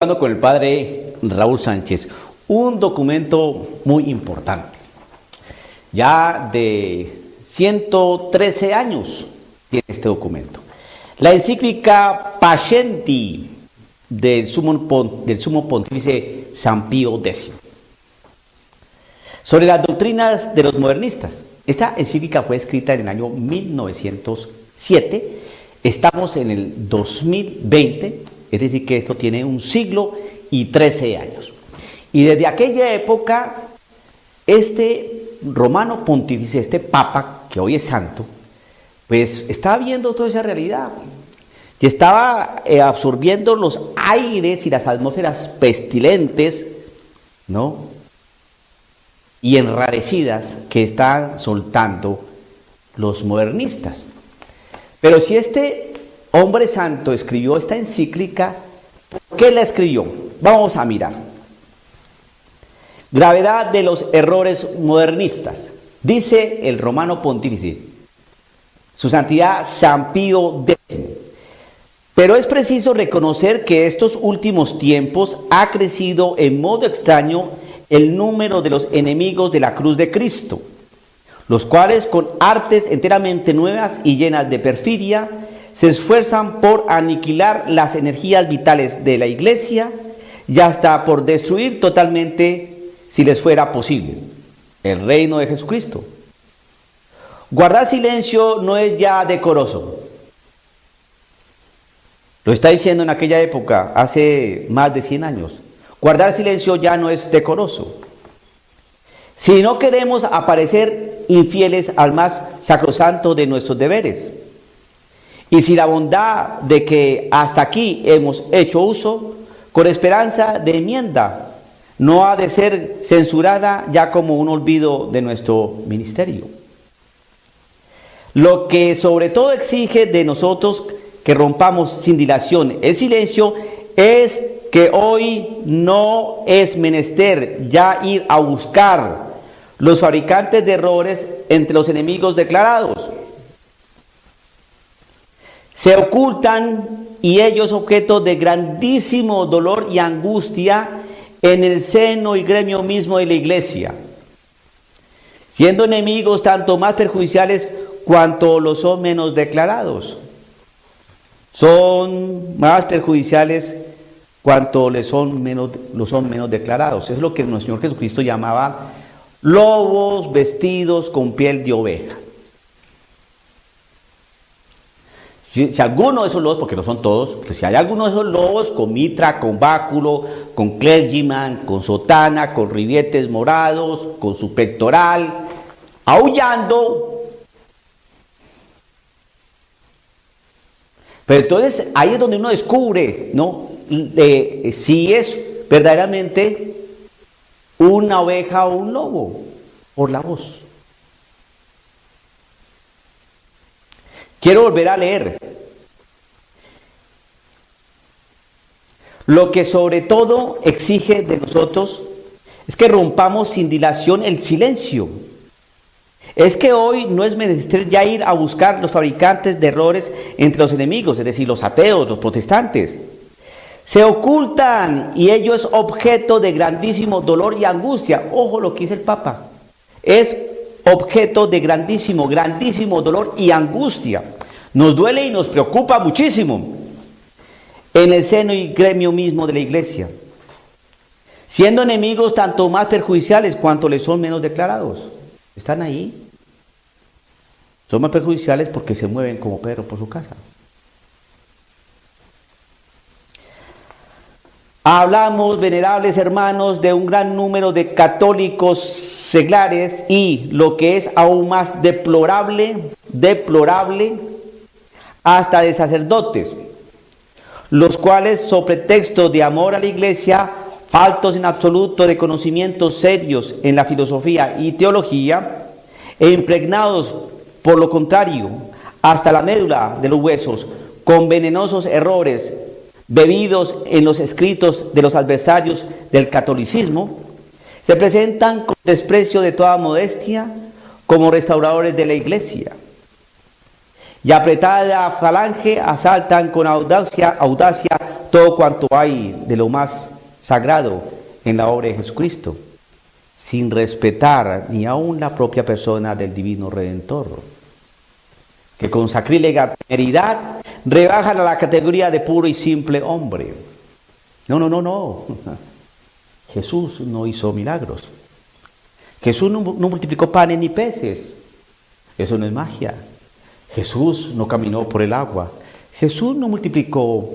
Hablando con el padre Raúl Sánchez, un documento muy importante, ya de 113 años tiene este documento, la encíclica Pascendi del sumo pontífice San Pío X, sobre las doctrinas de los modernistas. Esta encíclica fue escrita en el año 1907, estamos en el 2020, es decir que esto tiene un siglo y 13 años. Y desde aquella época, este romano pontífice, este papa, que hoy es santo, pues estaba viendo toda esa realidad. Y estaba absorbiendo los aires y las atmósferas pestilentes, ¿no?, y enrarecidas que están soltando los modernistas. Pero si este hombre santo escribió esta encíclica, ¿por qué la escribió? Vamos a mirar. Gravedad de los errores modernistas. Dice el romano pontífice, su santidad San Pío X. Pero es preciso reconocer que estos últimos tiempos ha crecido en modo extraño el número de los enemigos de la cruz de Cristo, los cuales con artes enteramente nuevas y llenas de perfidia se esfuerzan por aniquilar las energías vitales de la Iglesia y hasta por destruir totalmente, si les fuera posible, el reino de Jesucristo. Guardar silencio no es ya decoroso. Lo está diciendo en aquella época, hace más de 100 años. Guardar silencio ya no es decoroso. Si no queremos aparecer infieles al más sacrosanto de nuestros deberes, y si la bondad de que hasta aquí hemos hecho uso, con esperanza de enmienda, no ha de ser censurada ya como un olvido de nuestro ministerio. Lo que sobre todo exige de nosotros que rompamos sin dilación el silencio es que hoy no es menester ya ir a buscar los fabricantes de errores entre los enemigos declarados. Se ocultan y ellos objeto de grandísimo dolor y angustia en el seno y gremio mismo de la Iglesia, siendo enemigos tanto más perjudiciales cuanto lo son menos declarados. Son más perjudiciales cuanto lo son menos declarados. Es lo que nuestro Señor Jesucristo llamaba lobos vestidos con piel de oveja. Si alguno de esos lobos, porque no son todos, pero si hay alguno de esos lobos con mitra, con báculo, con clergyman, con sotana, con ribietes morados, con su pectoral, aullando. Pero entonces ahí es donde uno descubre, ¿no?, si es verdaderamente una oveja o un lobo, por la voz. Quiero volver a leer. Lo que sobre todo exige de nosotros es que rompamos sin dilación el silencio. Es que hoy no es menester ya ir a buscar los fabricantes de errores entre los enemigos, es decir, los ateos, los protestantes. Se ocultan y ello es objeto de grandísimo dolor y angustia. Ojo lo que dice el Papa. Es objeto de grandísimo dolor y angustia. Nos duele y nos preocupa muchísimo en el seno y gremio mismo de la Iglesia, siendo enemigos tanto más perjudiciales cuanto les son menos declarados. Están ahí. Son más perjudiciales porque se mueven como Pedro por su casa. Hablamos, venerables hermanos, de un gran número de católicos seglares y, lo que es aún más deplorable, hasta de sacerdotes, los cuales, sobre pretexto de amor a la Iglesia, faltos en absoluto de conocimientos serios en la filosofía y teología, e impregnados, por lo contrario, hasta la médula de los huesos, con venenosos errores, bebidos en los escritos de los adversarios del catolicismo, se presentan con desprecio de toda modestia como restauradores de la Iglesia, y apretada falange asaltan con audacia todo cuanto hay de lo más sagrado en la obra de Jesucristo, sin respetar ni aun la propia persona del divino Redentor, que con sacrílega temeridad rebaja a la categoría de puro y simple hombre. No, no, no, no. Jesús no hizo milagros. Jesús no multiplicó panes ni peces. Eso no es magia. Jesús no caminó por el agua. Jesús no multiplicó,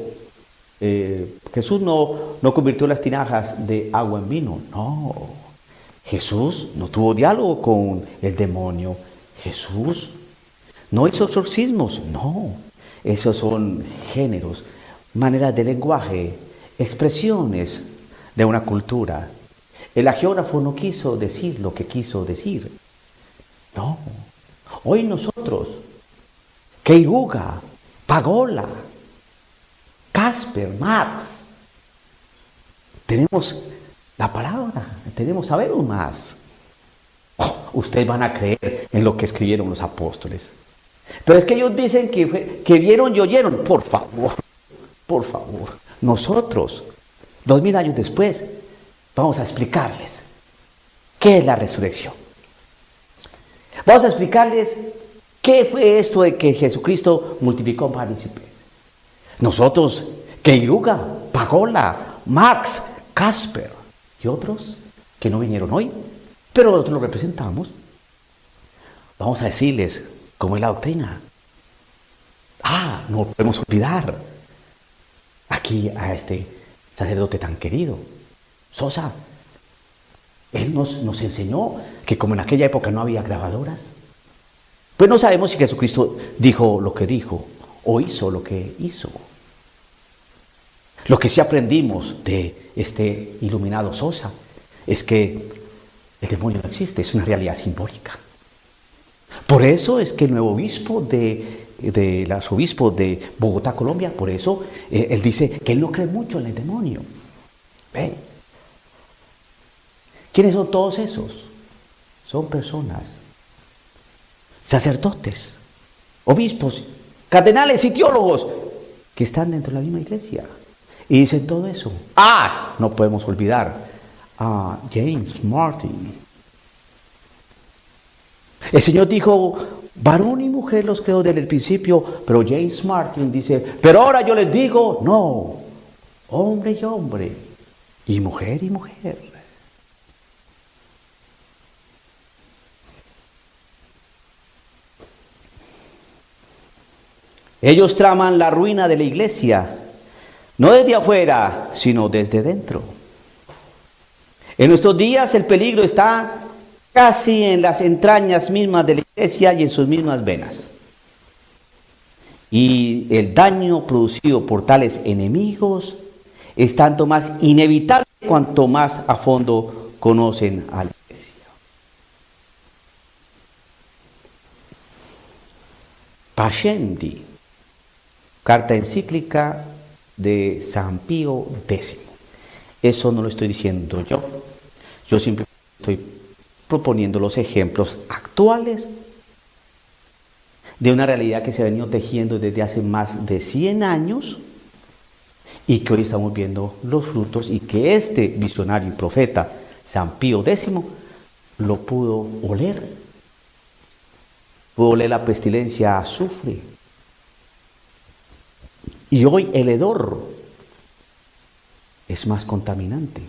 Jesús no convirtió las tinajas de agua en vino. No. Jesús no tuvo diálogo con el demonio. Jesús no hizo exorcismos. No. Esos son géneros, maneras de lenguaje, expresiones de una cultura. El hagiógrafo no quiso decir lo que quiso decir. No. Hoy nosotros, Queiruga, Pagola, Casper, Marx, tenemos la palabra, sabemos más. Ustedes van a creer en lo que escribieron los apóstoles. Pero es que ellos dicen que vieron y oyeron. Por favor, por favor. Nosotros, 2000 años después, vamos a explicarles qué es la resurrección. Vamos a explicarles qué fue esto de que Jesucristo multiplicó panes y peces. Nosotros, Queiruga, Pagola, Marx, Casper y otros que no vinieron hoy, pero nosotros lo representamos. Vamos a decirles cómo es la doctrina. No podemos olvidar aquí a este sacerdote tan querido, Sosa. Él nos enseñó que como en aquella época no había grabadoras, pues no sabemos si Jesucristo dijo lo que dijo o hizo lo que hizo. Lo que sí aprendimos de este iluminado Sosa es que el demonio no existe, es una realidad simbólica. Por eso es que el nuevo obispo del arzobispo de Bogotá, Colombia, por eso él dice que él no cree mucho en el demonio. ¿Ven? ¿Quiénes son todos esos? Son personas, sacerdotes, obispos, cardenales y teólogos que están dentro de la misma iglesia y dicen todo eso. No podemos olvidar a James Martin. El Señor dijo, varón y mujer los creó desde el principio, pero James Martin dice, pero ahora yo les digo, no, hombre y hombre, y mujer y mujer. Ellos traman la ruina de la iglesia, no desde afuera, sino desde dentro. En nuestros días el peligro está casi en las entrañas mismas de la iglesia y en sus mismas venas. Y el daño producido por tales enemigos es tanto más inevitable cuanto más a fondo conocen a la iglesia. Pascendi, carta encíclica de San Pío X. Eso no lo estoy diciendo yo. Yo simplemente estoy proponiendo los ejemplos actuales de una realidad que se ha venido tejiendo desde hace más de 100 años y que hoy estamos viendo los frutos, y que este visionario y profeta San Pío X lo pudo oler. Pudo oler la pestilencia a azufre. Y hoy el hedor es más contaminante.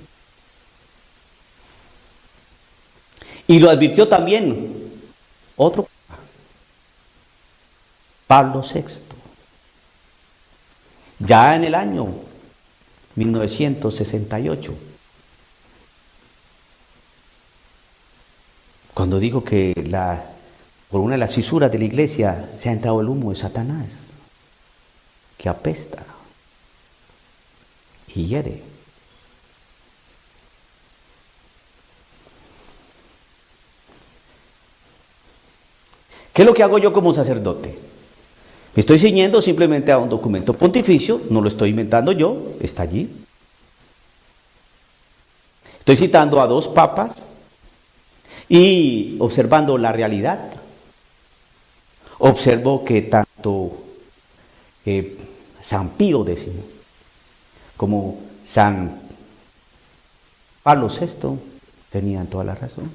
Y lo advirtió también otro Pablo VI, ya en el año 1968, cuando dijo que por una de las fisuras de la iglesia se ha entrado el humo de Satanás, que apesta y hiere. ¿Qué es lo que hago yo como sacerdote? Me estoy ciñendo simplemente a un documento pontificio, no lo estoy inventando yo, está allí. Estoy citando a 2 papas y observando la realidad. Observo que tanto San Pío X como San Pablo VI, tenían toda la razón.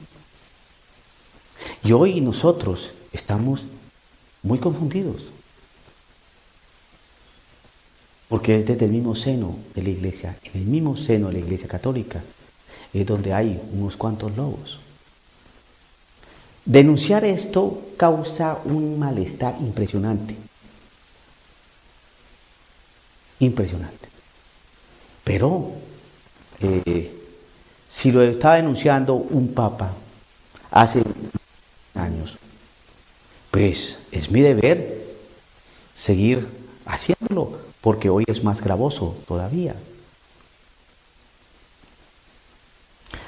Y hoy nosotros estamos muy confundidos, porque es desde el mismo seno de la Iglesia, en el mismo seno de la Iglesia Católica, es donde hay unos cuantos lobos. Denunciar esto causa un malestar impresionante. Impresionante. Pero si lo estaba denunciando un papa hace años, pues es mi deber seguir haciéndolo, porque hoy es más gravoso todavía.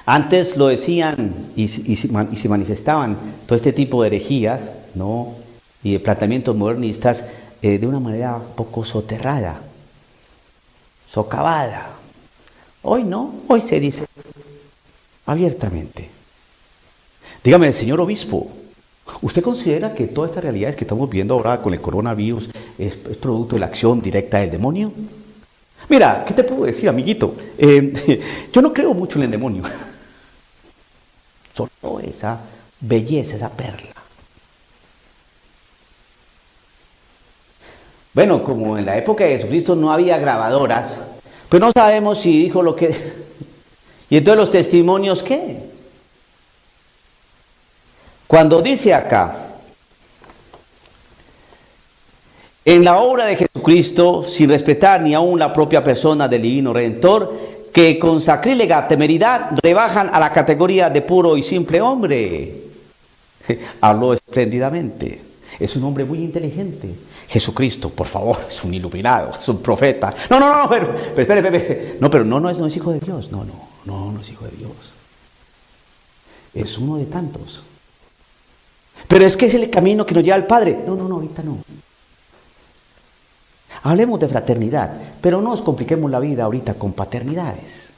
Antes lo decían y se manifestaban todo este tipo de herejías, ¿no?, y de planteamientos modernistas de una manera un poco soterrada, socavada. Hoy no, hoy se dice abiertamente. Dígame, señor obispo, ¿usted considera que todas estas realidades que estamos viendo ahora con el coronavirus es producto de la acción directa del demonio? Mira, ¿qué te puedo decir, amiguito? Yo no creo mucho en el demonio. Solo esa belleza, esa perla. Bueno, como en la época de Jesucristo no había grabadoras, pues no sabemos si dijo lo que... ¿Y entonces los testimonios qué? Cuando dice acá, en la obra de Jesucristo, sin respetar ni aún la propia persona del divino Redentor, que con sacrílega temeridad rebajan a la categoría de puro y simple hombre. Habló espléndidamente. Es un hombre muy inteligente. Jesucristo, por favor, es un iluminado, es un profeta. No, pero espere. No, pero no es hijo de Dios. No es hijo de Dios. Es uno de tantos. Pero es que es el camino que nos lleva al Padre. No, ahorita no. Hablemos de fraternidad, pero no nos compliquemos la vida ahorita con paternidades.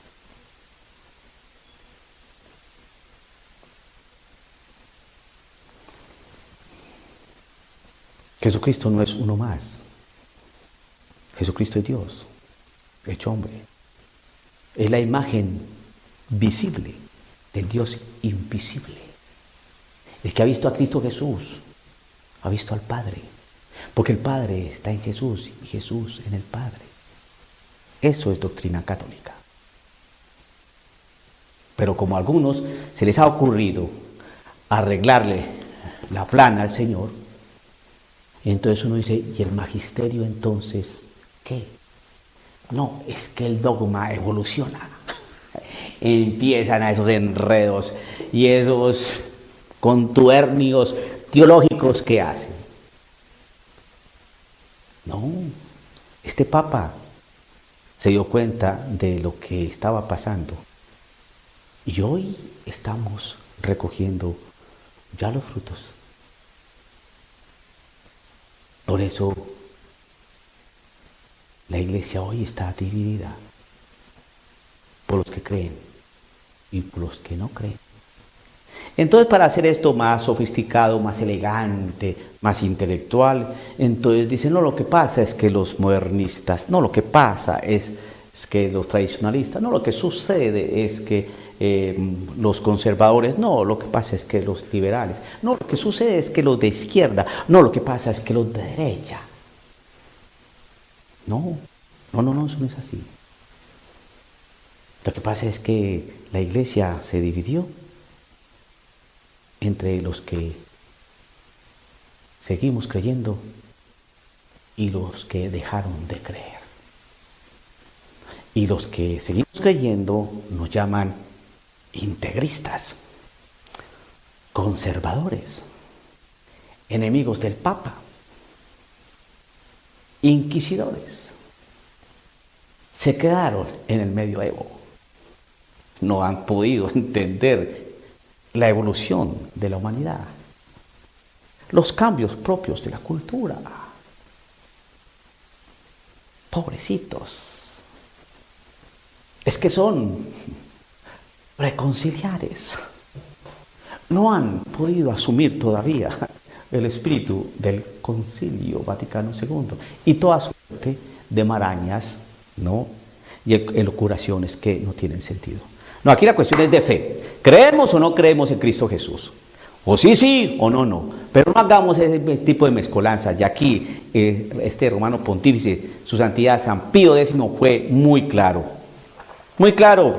Jesucristo no es uno más. Jesucristo es Dios, hecho hombre. Es la imagen visible del Dios invisible. El que ha visto a Cristo Jesús, ha visto al Padre. Porque el Padre está en Jesús y Jesús en el Padre. Eso es doctrina católica. Pero como a algunos se les ha ocurrido arreglarle la plana al Señor, entonces uno dice, ¿y el magisterio entonces qué? No, es que el dogma evoluciona. Empiezan a esos enredos y esos contubernios teológicos que hacen. No, este Papa se dio cuenta de lo que estaba pasando y hoy estamos recogiendo ya los frutos. Por eso la Iglesia hoy está dividida por los que creen y por los que no creen. Entonces, para hacer esto más sofisticado, más elegante, más intelectual, entonces dicen, no, lo que pasa es que los modernistas, no, lo que pasa es que los tradicionalistas, no, lo que sucede es que los conservadores, no, lo que pasa es que los liberales, no, lo que sucede es que los de izquierda, no, lo que pasa es que los de derecha. No, eso no es así. Lo que pasa es que la Iglesia se dividió entre los que seguimos creyendo y los que dejaron de creer. Y los que seguimos creyendo nos llaman integristas, conservadores, enemigos del Papa, inquisidores. Se quedaron en el medioevo. No han podido entender la evolución de la humanidad, los cambios propios de la cultura. Pobrecitos. Es que son reconciliares. No han podido asumir todavía el espíritu del Concilio Vaticano II y toda suerte de marañas, ¿no?, y elucubraciones que no tienen sentido. No, aquí la cuestión es de fe. ¿Creemos o no creemos en Cristo Jesús? O sí, sí, o no, no. Pero no hagamos ese tipo de mezcolanza. Y aquí este romano pontífice, su santidad San Pío X, fue muy claro. Muy claro.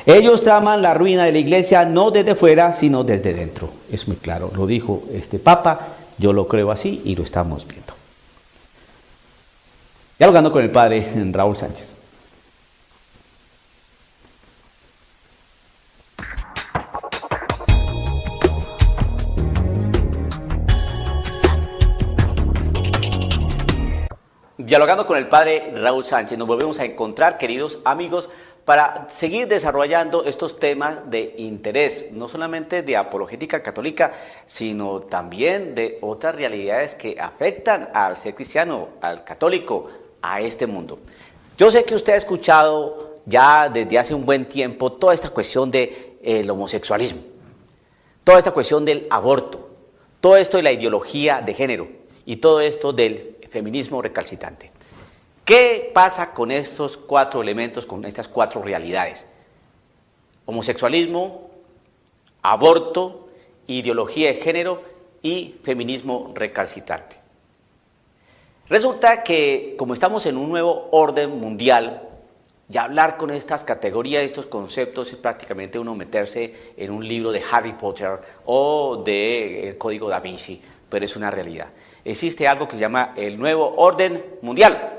Ellos traman la ruina de la iglesia no desde fuera, sino desde dentro. Es muy claro. Lo dijo este Papa, yo lo creo así y lo estamos viendo. Dialogando con el padre Raúl Sánchez. Dialogando con el padre Raúl Sánchez, nos volvemos a encontrar, queridos amigos, para seguir desarrollando estos temas de interés, no solamente de apologética católica, sino también de otras realidades que afectan al ser cristiano, al católico, a este mundo. Yo sé que usted ha escuchado ya desde hace un buen tiempo toda esta cuestión del homosexualismo, toda esta cuestión del aborto, todo esto de la ideología de género y todo esto del feminismo recalcitrante. ¿Qué pasa con estos cuatro elementos, con estas cuatro realidades? Homosexualismo, aborto, ideología de género y feminismo recalcitrante. Resulta que como estamos en un nuevo orden mundial, ya hablar con estas categorías, estos conceptos, es prácticamente uno meterse en un libro de Harry Potter o de El Código Da Vinci, pero es una realidad. Existe algo que se llama el nuevo orden mundial.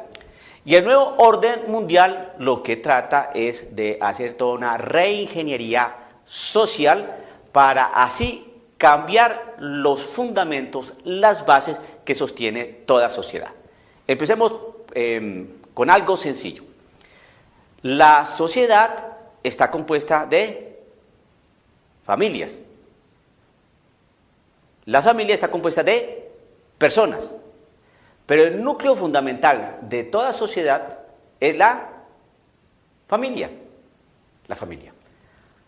Y el nuevo orden mundial lo que trata es de hacer toda una reingeniería social para así cambiar los fundamentos, las bases que sostiene toda sociedad. Empecemos con algo sencillo. La sociedad está compuesta de familias. La familia está compuesta de personas. Pero el núcleo fundamental de toda sociedad es la familia. La familia.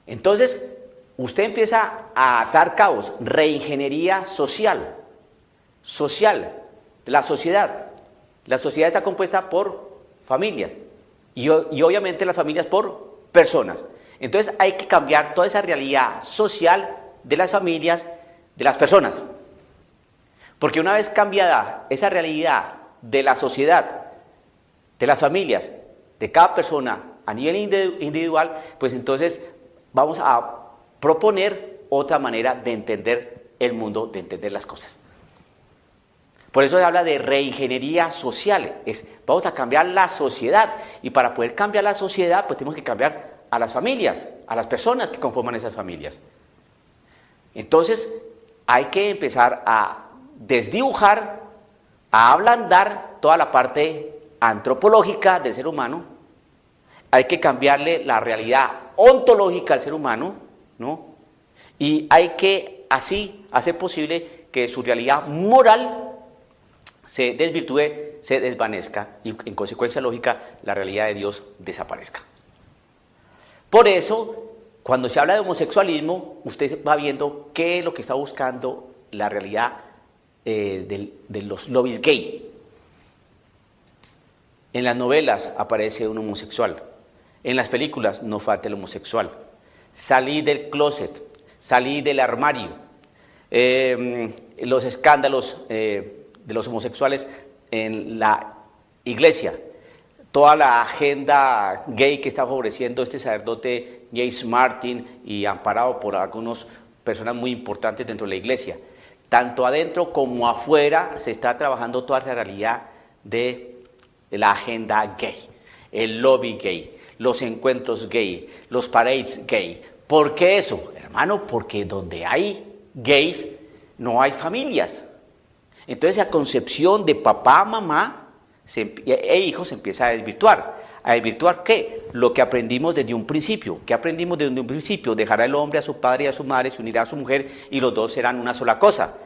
Entonces, usted empieza a atar cabos, reingeniería social de la sociedad. La sociedad está compuesta por familias y obviamente las familias por personas. Entonces hay que cambiar toda esa realidad social de las familias, de las personas. Porque una vez cambiada esa realidad de la sociedad, de las familias, de cada persona a nivel individual, pues entonces vamos a proponer otra manera de entender el mundo, de entender las cosas. Por eso se habla de reingeniería social, vamos a cambiar la sociedad, y para poder cambiar la sociedad, pues tenemos que cambiar a las familias, a las personas que conforman esas familias. Entonces hay que empezar a desdibujar, a ablandar toda la parte antropológica del ser humano. Hay que cambiarle la realidad ontológica al ser humano, ¿no? Y hay que así hacer posible que su realidad moral se desvirtúe, se desvanezca y en consecuencia lógica la realidad de Dios desaparezca. Por eso, cuando se habla de homosexualismo, usted va viendo qué es lo que está buscando la realidad de los lobbies gay. En las novelas aparece un homosexual, en las películas no falta el homosexual. Salí del closet, salí del armario, los escándalos de los homosexuales en la iglesia, toda la agenda gay que está favoreciendo este sacerdote James Martin y amparado por algunas personas muy importantes dentro de la iglesia. Tanto adentro como afuera se está trabajando toda la realidad de la agenda gay, el lobby gay, los encuentros gay, los parades gay. ¿Por qué eso? Hermano, porque donde hay gays no hay familias. Entonces la concepción de papá, mamá e hijos se empieza a desvirtuar. ¿A desvirtuar qué? Lo que aprendimos desde un principio. ¿Qué aprendimos desde un principio? Dejará el hombre a su padre y a su madre, se unirá a su mujer y los dos serán una sola cosa.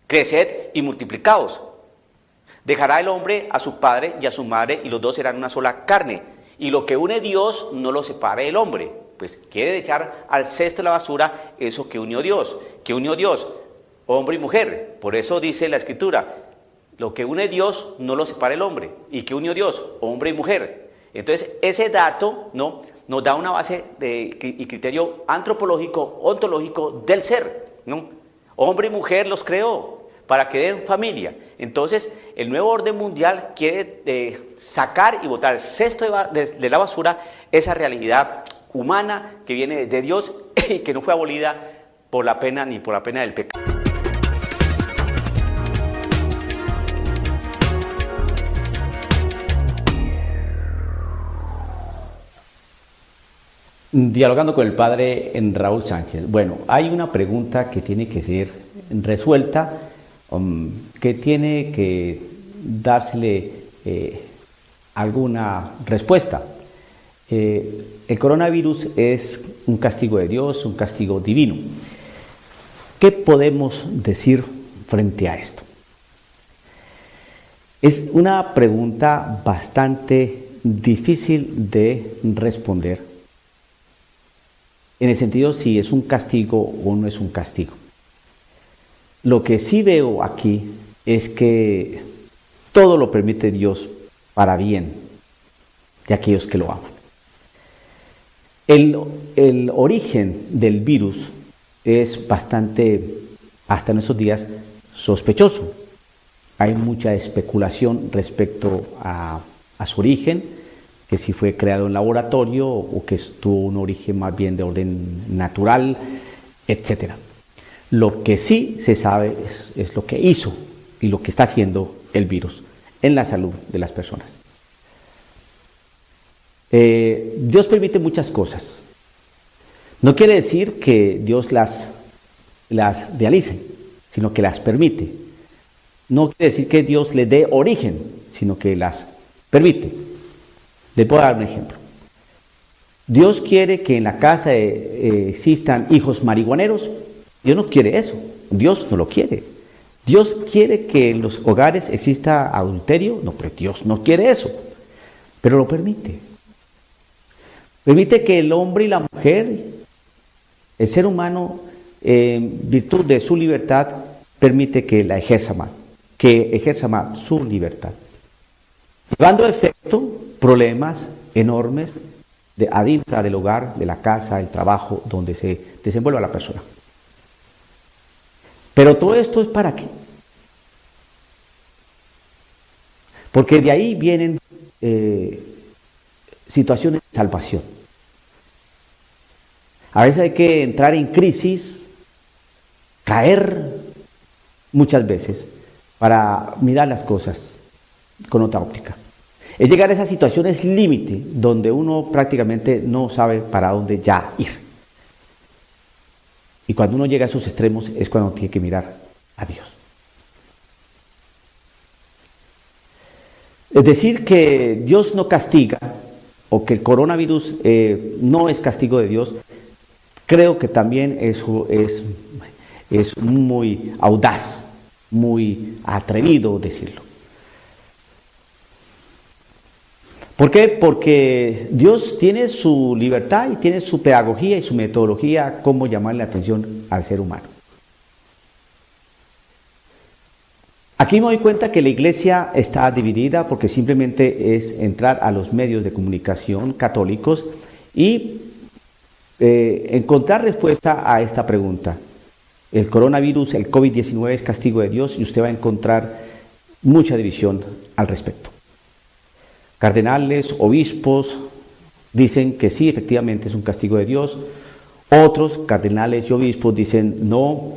Creced y multiplicaos. Dejará el hombre a su padre y a su madre y los dos serán una sola carne. Y lo que une Dios no lo separe el hombre. Pues quiere echar al cesto de la basura eso que unió Dios. ¿Qué unió Dios? Hombre y mujer. Por eso dice la Escritura, lo que une Dios no lo separa el hombre. ¿Y qué unió Dios? Hombre y mujer. Entonces, ese dato, ¿no?, nos da una base y criterio antropológico, ontológico del ser, ¿no? Hombre y mujer los creó para que den familia. Entonces, el nuevo orden mundial quiere sacar y botar el cesto de la basura esa realidad humana que viene de Dios y que no fue abolida por la pena ni por la pena del pecado. Dialogando con el padre Raúl Sánchez. Bueno, hay una pregunta que tiene que ser resuelta, que tiene que dársele alguna respuesta. El coronavirus es un castigo de Dios, un castigo divino. ¿Qué podemos decir frente a esto? Es una pregunta bastante difícil de responder, en el sentido si es un castigo o no es un castigo. Lo que sí veo aquí es que todo lo permite Dios para bien de aquellos que lo aman. El origen del virus es bastante, hasta en estos días, sospechoso. Hay mucha especulación respecto a su origen, que si fue creado en laboratorio o que tuvo un origen más bien de orden natural, etc. Lo que sí se sabe es lo que hizo y lo que está haciendo el virus en la salud de las personas. Dios permite muchas cosas. No quiere decir que Dios las realice, sino que las permite. No quiere decir que Dios le dé origen, sino que las permite. Les puedo dar un ejemplo. Dios quiere que en la casa existan hijos marihuaneros. Dios no quiere eso. Dios no lo quiere. Dios quiere que en los hogares exista adulterio. No, pero Dios no quiere eso. Pero lo permite. Permite que el hombre y la mujer, el ser humano, en virtud de su libertad, permite que la ejerza mal. Que ejerza mal su libertad. Llevando a efecto problemas enormes adentro del hogar, de la casa, el trabajo, donde se desenvuelva la persona. Pero todo esto es ¿para qué? Porque de ahí vienen situaciones de salvación. A veces hay que entrar en crisis, caer muchas veces para mirar las cosas con otra óptica. Es llegar a esas situaciones límite donde uno prácticamente no sabe para dónde ya ir. Y cuando uno llega a esos extremos es cuando tiene que mirar a Dios. Es decir, que Dios no castiga o que el coronavirus no es castigo de Dios, creo que también eso es muy audaz, muy atrevido decirlo. ¿Por qué? Porque Dios tiene su libertad y tiene su pedagogía y su metodología cómo llamarle la atención al ser humano. Aquí me doy cuenta que la iglesia está dividida porque simplemente es entrar a los medios de comunicación católicos y encontrar respuesta a esta pregunta. El coronavirus, el COVID-19 es castigo de Dios y usted va a encontrar mucha división al respecto. Cardenales, obispos dicen que sí, efectivamente es un castigo de Dios. Otros cardenales y obispos dicen no,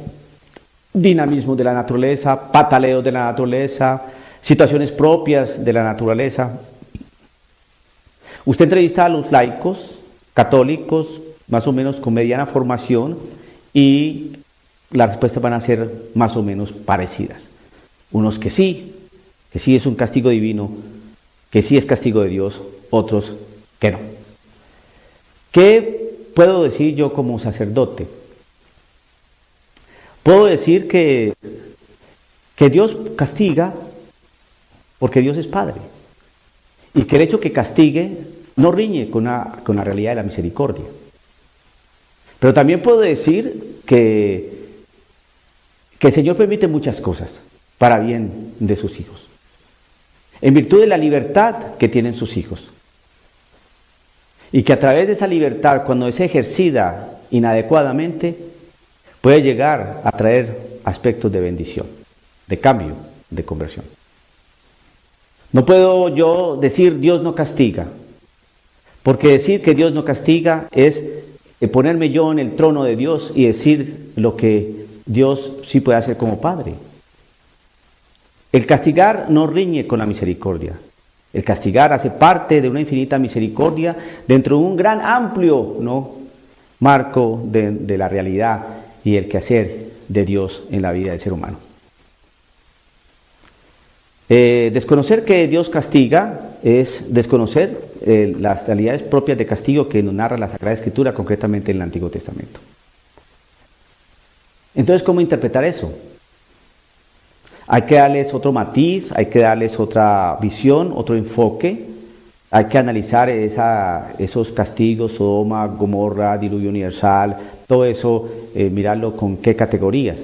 dinamismo de la naturaleza, pataleo de la naturaleza, situaciones propias de la naturaleza. Usted entrevista a los laicos, católicos, más o menos con mediana formación, y las respuestas van a ser más o menos parecidas. Unos que sí es un castigo divino, que sí es castigo de Dios, otros que no. ¿Qué puedo decir yo como sacerdote? Puedo decir que Dios castiga porque Dios es Padre y que el hecho que castigue no riñe con la realidad de la misericordia. Pero también puedo decir que el Señor permite muchas cosas para bien de sus hijos, en virtud de la libertad que tienen sus hijos. Y que a través de esa libertad, cuando es ejercida inadecuadamente, puede llegar a traer aspectos de bendición, de cambio, de conversión. No puedo yo decir Dios no castiga, porque decir que Dios no castiga es ponerme yo en el trono de Dios y decir lo que Dios sí puede hacer como Padre. El castigar no riñe con la misericordia. El castigar hace parte de una infinita misericordia dentro de un gran amplio, ¿no?, marco de la realidad y el quehacer de Dios en la vida del ser humano. Desconocer que Dios castiga es desconocer las realidades propias de castigo que nos narra la Sagrada Escritura, concretamente en el Antiguo Testamento. Entonces, ¿cómo interpretar eso? Hay que darles otro matiz, hay que darles otra visión, otro enfoque. Hay que analizar esos castigos, Sodoma, Gomorra, diluvio universal, todo eso, mirarlo con qué categorías.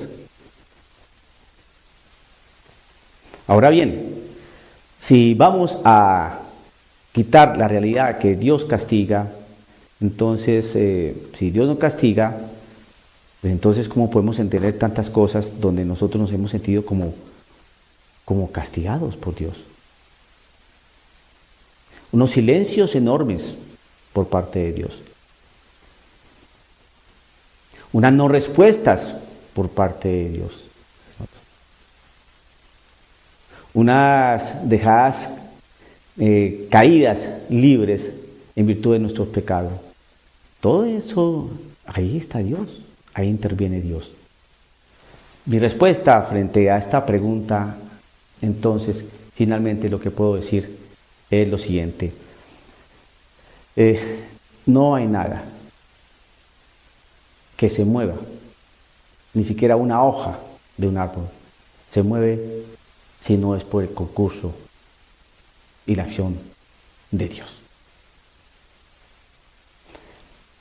Ahora bien, si vamos a quitar la realidad que Dios castiga, entonces, si Dios no castiga, pues entonces ¿cómo podemos entender tantas cosas donde nosotros nos hemos sentido como castigados por Dios? Unos silencios enormes por parte de Dios. Unas no respuestas por parte de Dios. Unas dejadas caídas libres en virtud de nuestros pecados. Todo eso, ahí está Dios, ahí interviene Dios. Mi respuesta frente a esta pregunta, entonces, finalmente lo que puedo decir es lo siguiente. No hay nada que se mueva, ni siquiera una hoja de un árbol se mueve si no es por el concurso y la acción de Dios.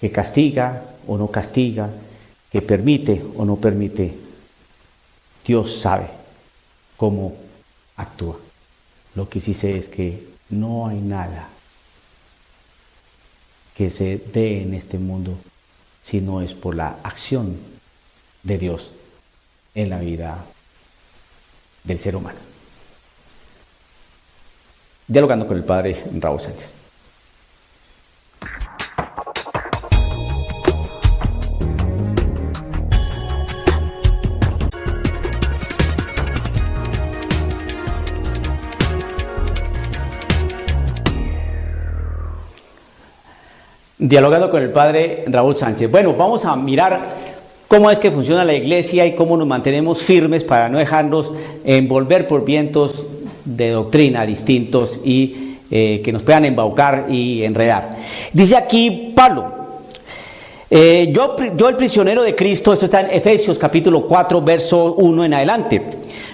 Que castiga o no castiga, que permite o no permite, Dios sabe cómo actúa. Lo que sí sé es que no hay nada que se dé en este mundo si no es por la acción de Dios en la vida del ser humano. Dialogando con el Padre Raúl Sánchez. Dialogando con el Padre Raúl Sánchez. Bueno, vamos a mirar cómo es que funciona la iglesia y cómo nos mantenemos firmes para no dejarnos envolver por vientos de doctrina distintos y que nos puedan embaucar y enredar. Dice aquí Pablo, yo el prisionero de Cristo, esto está en Efesios capítulo 4, verso 1 en adelante.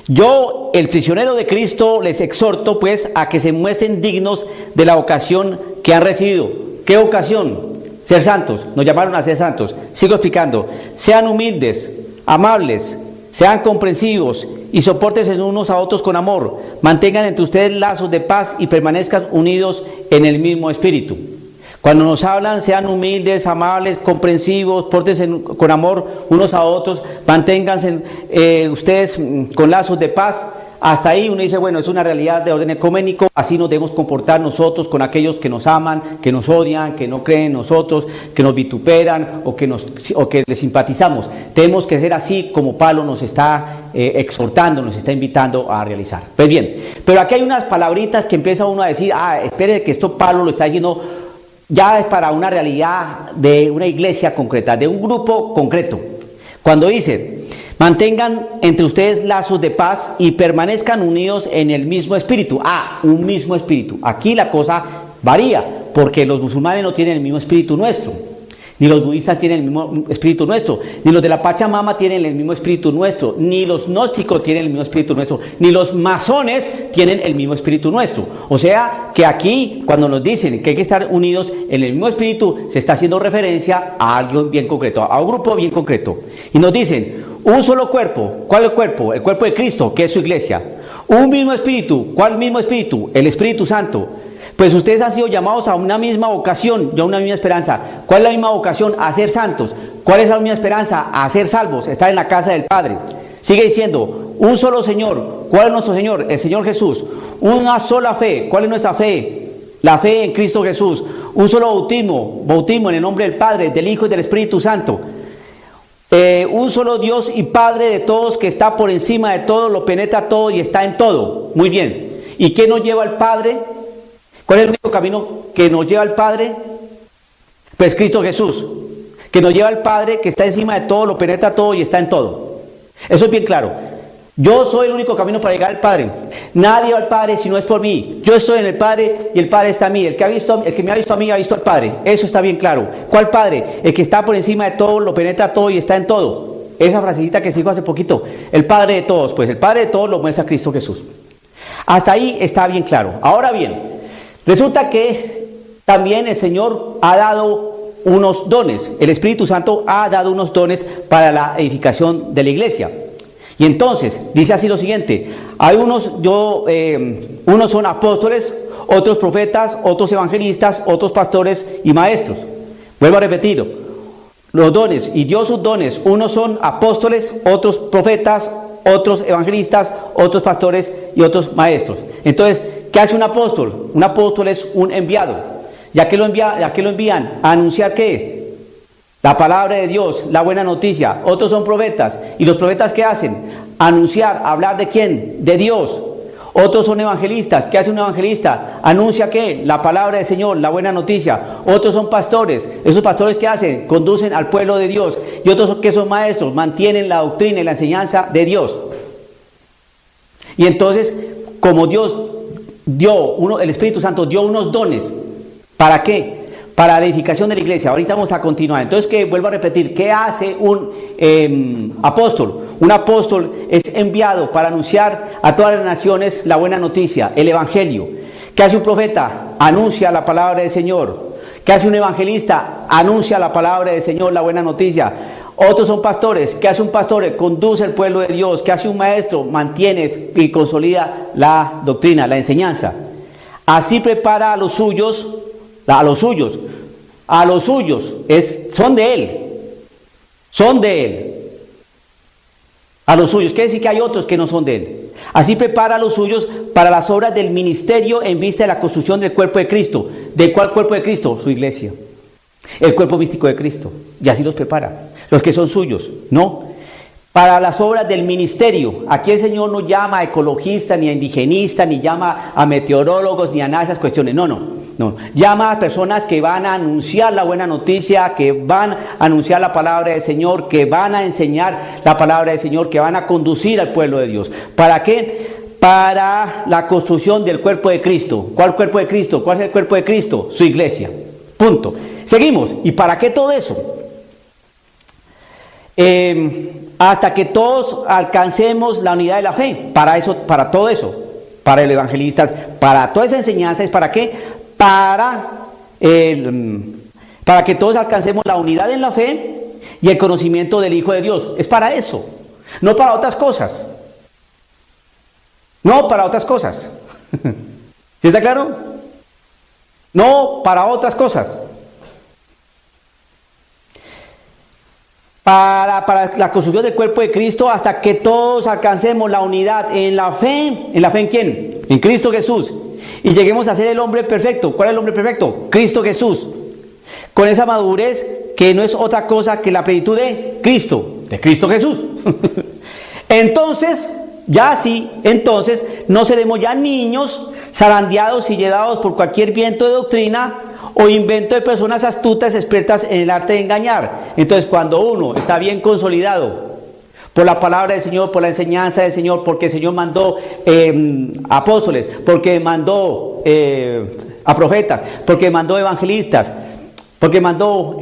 Yo, el prisionero de Cristo, les exhorto pues a que se muestren dignos de la vocación que han recibido. ¿Qué vocación? Ser santos. Nos llamaron a ser santos. Sigo explicando. Sean humildes, amables, sean comprensivos y sopórtense unos a otros con amor. Mantengan entre ustedes lazos de paz y permanezcan unidos en el mismo espíritu. Cuando nos hablan, sean humildes, amables, comprensivos, pórtense con amor unos a otros, manténganse ustedes con lazos de paz. Hasta ahí uno dice, bueno, es una realidad de orden ecuménico, así nos debemos comportar nosotros con aquellos que nos aman, que nos odian, que no creen en nosotros, que nos vituperan o que les simpatizamos. Tenemos que ser así como Pablo nos está exhortando, nos está invitando a realizar. Pues bien, pero aquí hay unas palabritas que empieza uno a decir, espere que esto Pablo lo está diciendo, ya es para una realidad de una iglesia concreta, de un grupo concreto. Cuando dice, mantengan entre ustedes lazos de paz y permanezcan unidos en el mismo espíritu. Un mismo espíritu. Aquí la cosa varía, porque los musulmanes no tienen el mismo espíritu nuestro, ni los budistas tienen el mismo espíritu nuestro, ni los de la Pachamama tienen el mismo espíritu nuestro, ni los gnósticos tienen el mismo espíritu nuestro, ni los masones tienen el mismo espíritu nuestro. O sea que aquí, cuando nos dicen que hay que estar unidos en el mismo espíritu, se está haciendo referencia a algo bien concreto, a un grupo bien concreto. Y nos dicen, un solo cuerpo. ¿Cuál es el cuerpo? El cuerpo de Cristo, que es su iglesia. Un mismo espíritu. ¿Cuál mismo espíritu? El Espíritu Santo. Pues ustedes han sido llamados a una misma vocación y a una misma esperanza. ¿Cuál es la misma vocación? A ser santos. ¿Cuál es la misma esperanza? A ser salvos, estar en la casa del Padre. Sigue diciendo, un solo Señor. ¿Cuál es nuestro Señor? El Señor Jesús. Una sola fe. ¿Cuál es nuestra fe? La fe en Cristo Jesús. Un solo bautismo en el nombre del Padre, del Hijo y del Espíritu Santo. Un solo Dios y Padre de todos, que está por encima de todo, lo penetra todo y está en todo. Muy bien. ¿Y qué nos lleva al Padre? ¿Cuál es el único camino que nos lleva al Padre? Pues Cristo Jesús, que nos lleva al Padre, que está encima de todo, lo penetra todo y está en todo. Eso es bien claro. Yo soy el único camino para llegar al Padre. Nadie va al Padre si no es por mí. Yo estoy en el Padre y el Padre está en mí. El que me ha visto a mí ha visto al Padre. Eso está bien claro. ¿Cuál Padre? El que está por encima de todo, lo penetra todo y está en todo. Esa frasecita que se dijo hace poquito. El Padre de todos. Pues el Padre de todos lo muestra Cristo Jesús. Hasta ahí está bien claro. Ahora bien, resulta que también el Señor ha dado unos dones. El Espíritu Santo ha dado unos dones para la edificación de la iglesia. Y entonces, dice así lo siguiente, hay unos son apóstoles, otros profetas, otros evangelistas, otros pastores y maestros. Vuelvo a repetirlo, los dones, y dio sus dones, unos son apóstoles, otros profetas, otros evangelistas, otros pastores y otros maestros. Entonces, ¿qué hace un apóstol? Un apóstol es un enviado. ¿Ya que lo envían? A anunciar ¿qué? La palabra de Dios, la buena noticia. Otros son profetas. ¿Y los profetas qué hacen? Anunciar, hablar ¿de quién? De Dios. Otros son evangelistas. ¿Qué hace un evangelista? Anuncia ¿qué? La palabra del Señor, la buena noticia. Otros son pastores. ¿Esos pastores qué hacen? Conducen al pueblo de Dios. Y otros que son maestros, mantienen la doctrina y la enseñanza de Dios. Y entonces, como Dios el Espíritu Santo dio unos dones, ¿para qué? Para la edificación de la iglesia. Ahorita vamos a continuar. Entonces, que vuelvo a repetir, ¿qué hace un apóstol? Un apóstol es enviado para anunciar a todas las naciones la buena noticia, el evangelio. ¿Qué hace un profeta? Anuncia la palabra del Señor. ¿Qué hace un evangelista? Anuncia la palabra del Señor, la buena noticia. Otros son pastores. ¿Qué hace un pastor? Conduce al pueblo de Dios. ¿Qué hace un maestro? Mantiene y consolida la doctrina, la enseñanza. Así prepara a los suyos, son de él. A los suyos, quiere decir que hay otros que no son de él. Así prepara a los suyos para las obras del ministerio en vista de la construcción del cuerpo de Cristo. ¿De cuál cuerpo de Cristo? Su iglesia. El cuerpo místico de Cristo. Y así los prepara. Los que son suyos, ¿no? Para las obras del ministerio. Aquí el Señor no llama a ecologistas, ni a indigenistas, ni llama a meteorólogos, ni a nada de esas cuestiones. No. Llama a personas que van a anunciar la buena noticia, que van a anunciar la palabra del Señor, que van a enseñar la palabra del Señor, que van a conducir al pueblo de Dios. ¿Para qué? Para la construcción del cuerpo de Cristo. ¿Cuál cuerpo de Cristo? ¿Cuál es el cuerpo de Cristo? Su iglesia. Punto. Seguimos. ¿Y para qué todo eso? Hasta que todos alcancemos la unidad de la fe. Para eso, para todo eso, para el evangelista, para toda esa enseñanza, ¿es para qué? Para que todos alcancemos la unidad en la fe y el conocimiento del Hijo de Dios. Es para eso, no para otras cosas. No para otras cosas. ¿Sí está claro? No para otras cosas. Para la construcción del cuerpo de Cristo, hasta que todos alcancemos la unidad en la fe. ¿En la fe en quién? En Cristo Jesús. Y lleguemos a ser el hombre perfecto. ¿Cuál es el hombre perfecto? Cristo Jesús. Con esa madurez que no es otra cosa que la plenitud de Cristo Jesús. Entonces no seremos ya niños zarandeados y llevados por cualquier viento de doctrina o invento de personas astutas expertas en el arte de engañar. Entonces, cuando uno está bien consolidado por la palabra del Señor, por la enseñanza del Señor, porque el Señor mandó apóstoles, porque mandó a profetas, porque mandó evangelistas, porque mandó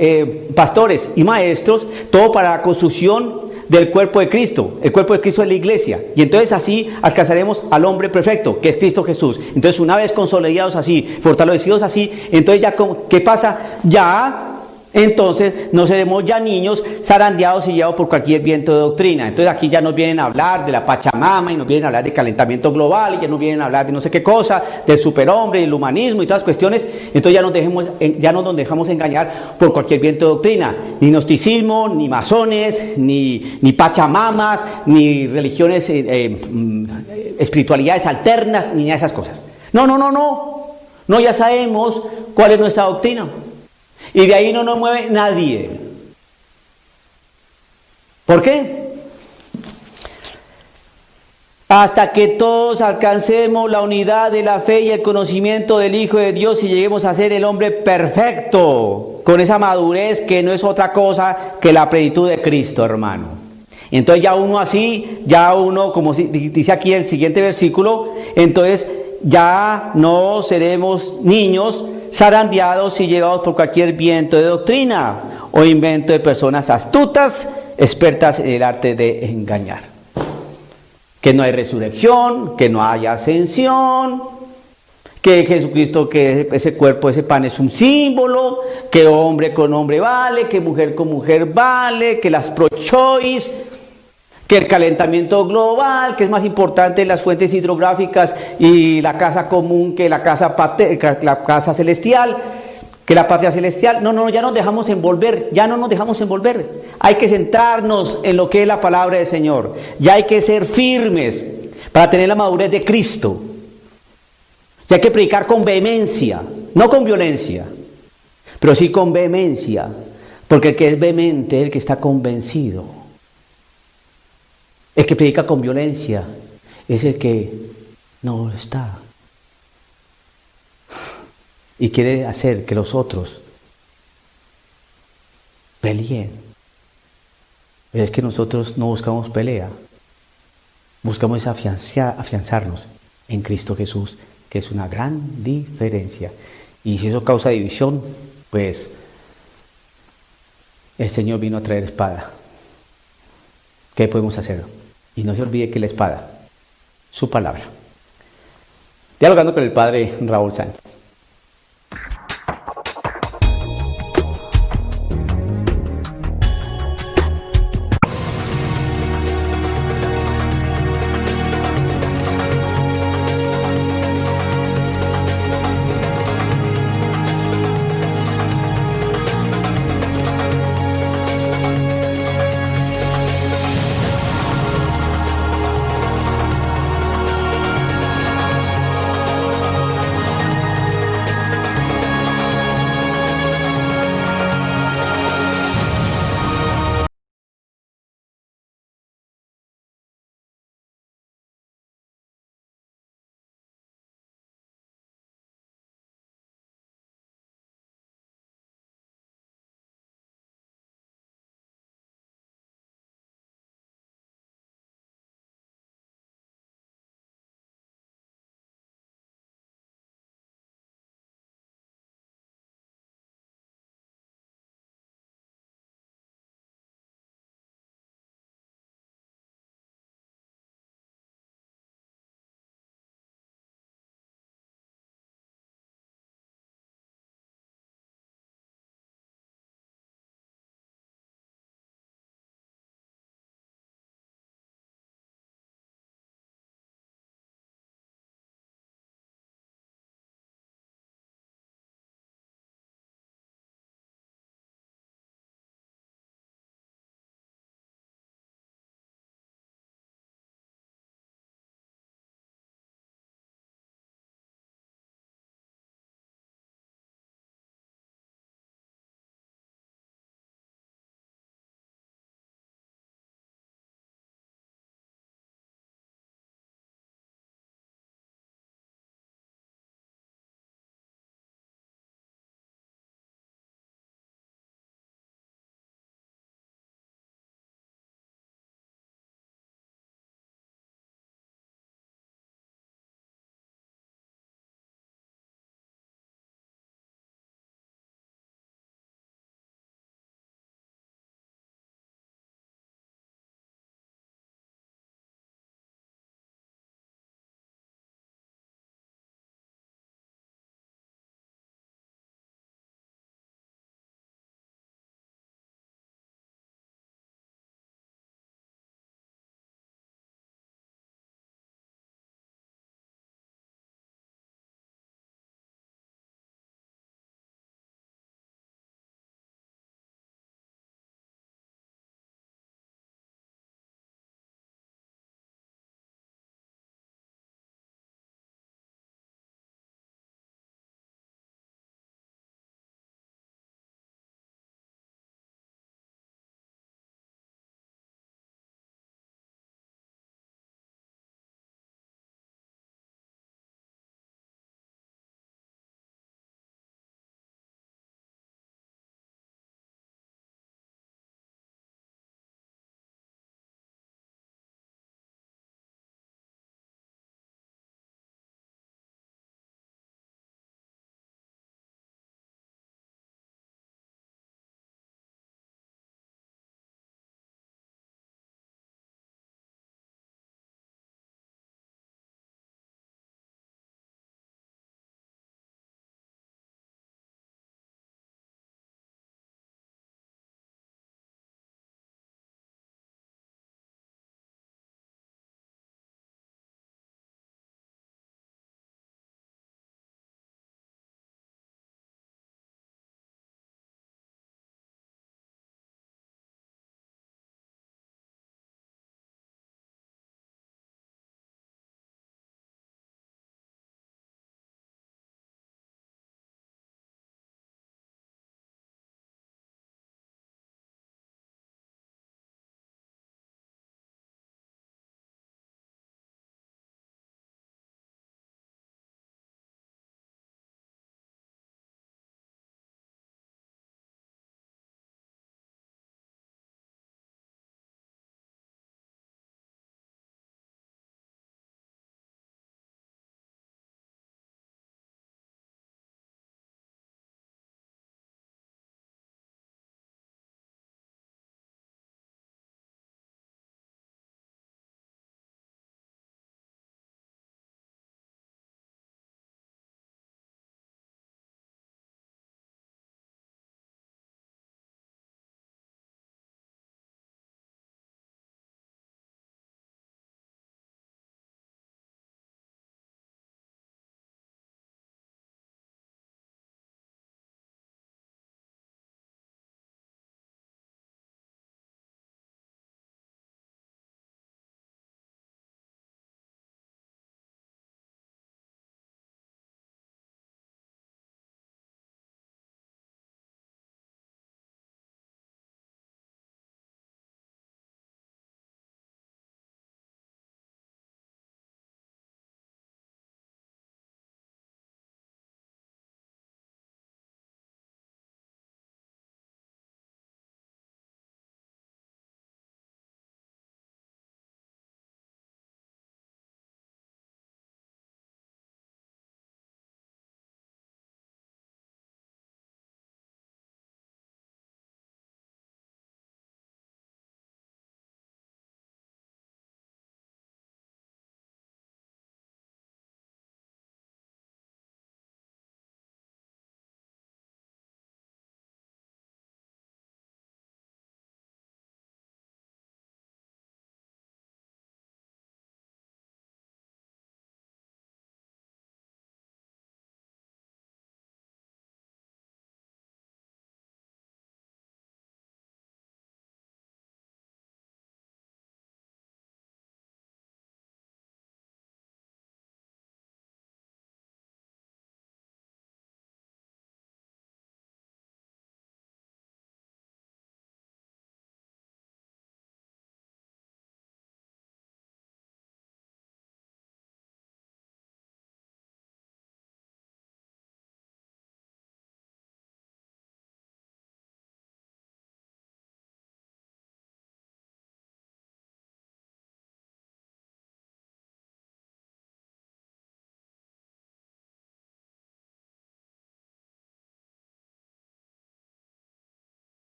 pastores y maestros, todo para la construcción del cuerpo de Cristo. El cuerpo de Cristo es la iglesia. Y entonces así alcanzaremos al hombre perfecto, que es Cristo Jesús. Entonces, una vez consolidados así, fortalecidos así, entonces ya, ¿qué pasa? Ya Entonces no seremos ya niños zarandeados y llevados por cualquier viento de doctrina. Entonces aquí ya nos vienen a hablar de la Pachamama y nos vienen a hablar de calentamiento global y ya nos vienen a hablar de no sé qué cosa, del superhombre, del humanismo y todas las cuestiones. Entonces ya no nos dejamos engañar por cualquier viento de doctrina. Ni gnosticismo, ni masones, ni Pachamamas, ni religiones, espiritualidades alternas, ni nada de esas cosas. No, ya sabemos cuál es nuestra doctrina. Y de ahí no nos mueve nadie. ¿Por qué? Hasta que todos alcancemos la unidad de la fe y el conocimiento del Hijo de Dios y lleguemos a ser el hombre perfecto, con esa madurez que no es otra cosa que la plenitud de Cristo, hermano. Y entonces ya uno, como dice aquí el siguiente versículo, entonces ya no seremos niños zarandeados y llevados por cualquier viento de doctrina o invento de personas astutas, expertas en el arte de engañar. Que no hay resurrección, que no hay ascensión, que Jesucristo, que ese cuerpo, ese pan es un símbolo, que hombre con hombre vale, que mujer con mujer vale, que las pro-choice, que el calentamiento global, que es más importante las fuentes hidrográficas y la casa común que la casa celestial, que la patria celestial. No, ya nos dejamos envolver, Hay que centrarnos en lo que es la palabra del Señor. Ya hay que ser firmes para tener la madurez de Cristo. Ya hay que predicar con vehemencia, no con violencia, pero sí con vehemencia, porque el que es vehemente es el que está convencido. El que predica con violencia es el que no lo está. Y quiere hacer que los otros peleen. Es que nosotros no buscamos pelea. Buscamos afianzarnos en Cristo Jesús, que es una gran diferencia. Y si eso causa división, pues el Señor vino a traer espada. ¿Qué podemos hacer? Y no se olvide que la espada, su palabra. Dialogando con el padre Raúl Sánchez.